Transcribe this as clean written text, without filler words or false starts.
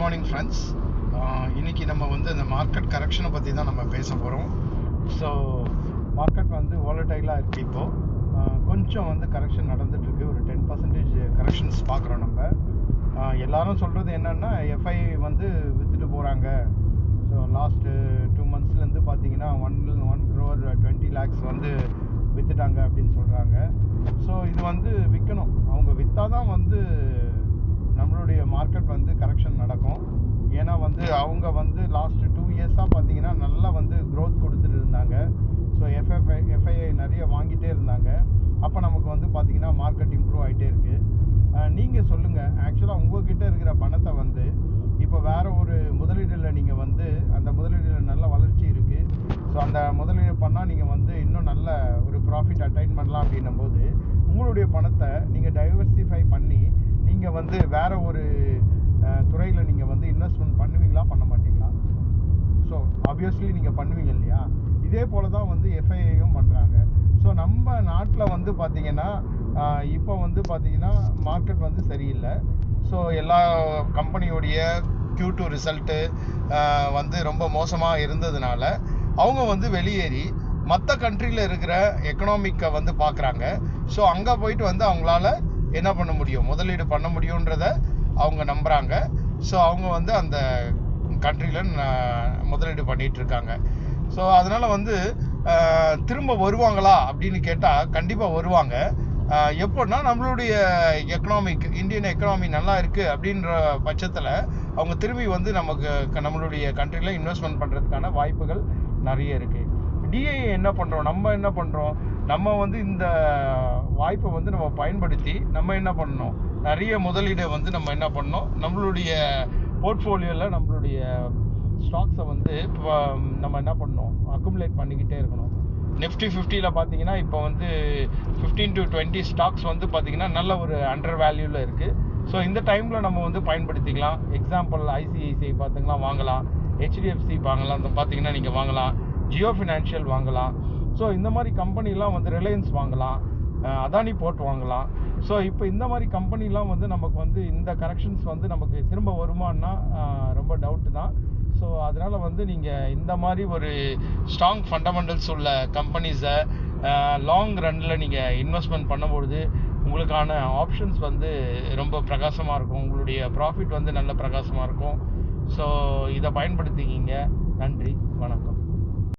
Morning friends. இன்றைக்கி நம்ம வந்து இந்த மார்க்கெட் கரெக்ஷனை பற்றி தான் நம்ம பேச போகிறோம். ஸோ மார்க்கெட் வந்து வாலடைலாக இருக்குது. இப்போது கொஞ்சம் வந்து கரெக்ஷன் நடந்துகிட்ருக்கு. ஒரு 10% கரெக்ஷன்ஸ் பார்க்குறோம் நம்ம. எல்லாரும் சொல்கிறது என்னென்னா எஃப்ஐ வந்து விற்றுட்டு போகிறாங்க. ஸோ லாஸ்ட்டு 2 monthsலேருந்து பார்த்தீங்கன்னா 1 crore 20 lakhs வந்து விற்றுட்டாங்க அப்படின்னு சொல்கிறாங்க. ஸோ இது வந்து விற்கணும். அவங்க விற்றா தான் வந்து நம்மளுடைய மார்க்கெட் வந்து கரெக்ஷன் நடக்கும். ஏன்னா வந்து அவங்க வந்து லாஸ்ட்டு 2 yearsஆக பார்த்தீங்கன்னா நல்லா வந்து க்ரோத் கொடுத்துட்டு இருந்தாங்க. ஸோ எஃப்ஐஐ நிறைய வாங்கிட்டே இருந்தாங்க. அப்போ நமக்கு வந்து பார்த்திங்கன்னா மார்க்கெட் இம்ப்ரூவ் ஆகிட்டே இருக்குது. நீங்கள் சொல்லுங்கள், ஆக்சுவலாக உங்கள்கிட்ட இருக்கிற பணத்தை வந்து இப்போ வேறு ஒரு முதலீடில் நீங்கள் வந்து அந்த முதலீடில் நல்ல வளர்ச்சி இருக்குது. ஸோ அந்த முதலீடு பண்ணால் நீங்கள் வந்து இன்னும் நல்ல ஒரு ப்ராஃபிட் அட்டைன் பண்ணலாம் அப்படின்னும் போது உங்களுடைய பணத்தை நீங்கள் டைவர்சிஃபை பண்ணி நீங்கள் வந்து வேறு ஒரு துறையில் நீங்கள் வந்து இன்வெஸ்ட்மெண்ட் பண்ணுவீங்களா பண்ண மாட்டீங்களா? ஸோ ஆப்வியஸ்லி நீங்கள் பண்ணுவீங்க இல்லையா? இதே போல் தான் வந்து எஃப்ஐஐயும் பண்ணுறாங்க. ஸோ நம்ம நாட்டில் வந்து பார்த்திங்கன்னா இப்போ வந்து பார்த்திங்கன்னா மார்க்கெட் வந்து சரியில்லை. ஸோ எல்லா கம்பெனியோடைய Q2 ரிசல்ட்டு வந்து ரொம்ப மோசமாக இருந்ததுனால அவங்க வந்து வெளியேறி மற்ற கண்ட்ரியில் இருக்கிற எக்கனாமிக்கை வந்து பார்க்குறாங்க. ஸோ அங்கே போயிட்டு வந்து அவங்களால என்ன பண்ண முடியும், முதலீடு பண்ண முடியுன்றத அவங்க நம்புகிறாங்க. ஸோ அவங்க வந்து அந்த கண்ட்ரியில் முதலீடு பண்ணிகிட்ருக்காங்க. ஸோ அதனால் வந்து திரும்ப வருவாங்களா அப்படின்னு கேட்டால் கண்டிப்பாக வருவாங்க. எப்போன்னா நம்மளுடைய இந்தியன் எக்கனாமி நல்லா இருக்குது அப்படின்ற பட்சத்தில் அவங்க திரும்பி வந்து நம்மளுடைய கண்ட்ரியில் இன்வெஸ்ட்மெண்ட் பண்ணுறதுக்கான வாய்ப்புகள் நிறைய இருக்குது. டிஐ என்ன பண்ணுறோம், நம்ம வந்து இந்த வாய்ப்பை வந்து நம்ம பயன்படுத்தி நம்ம என்ன பண்ணணும், நிறைய முதலீடை வந்து நம்ம என்ன பண்ணணும், நம்மளுடைய போர்ட்ஃபோலியோவில் நம்மளுடைய ஸ்டாக்ஸை வந்து நம்ம என்ன பண்ணணும், அக்குமுலேட் பண்ணிக்கிட்டே இருக்கணும். நிஃப்டி 50ல் பார்த்தீங்கன்னா இப்போ வந்து 15 to 20 ஸ்டாக்ஸ் வந்து பார்த்திங்கன்னா நல்ல ஒரு அண்டர் வேல்யூவில் இருக்குது. ஸோ இந்த டைமில் நம்ம வந்து பயன்படுத்திக்கலாம். எக்ஸாம்பிள் ஐசிஐசிஐ பார்த்திங்கன்னா வாங்கலாம், ஹெச்டிஎஃப்சி வாங்கலாம், பார்த்தீங்கன்னா நீங்கள் வாங்கலாம், ஜியோ ஃபினான்ஷியல் வாங்கலாம். ஸோ இந்த மாதிரி கம்பெனிலாம் வந்து ரிலையன்ஸ் வாங்கலாம், அதானி போர்ட் வாங்கலாம். ஸோ இப்போ இந்த மாதிரி கம்பெனிலாம் வந்து நமக்கு வந்து இந்த கரெக்ஷன்ஸ் வந்து நமக்கு திரும்ப வருமானா ரொம்ப டவுட்டு தான். ஸோ அதனால் வந்து நீங்கள் இந்த மாதிரி ஒரு ஸ்ட்ராங் ஃபண்டமெண்டல்ஸ் உள்ள கம்பெனிஸை லாங் ரன்னில் நீங்கள் இன்வெஸ்ட்மெண்ட் பண்ணும்பொழுது உங்களுக்கான ஆப்ஷன்ஸ் வந்து ரொம்ப பிரகாசமாக இருக்கும். உங்களுடைய ப்ராஃபிட் வந்து நல்ல பிரகாசமாக இருக்கும். ஸோ இதை பயன்படுத்திக்கிங்க. நன்றி, வணக்கம்.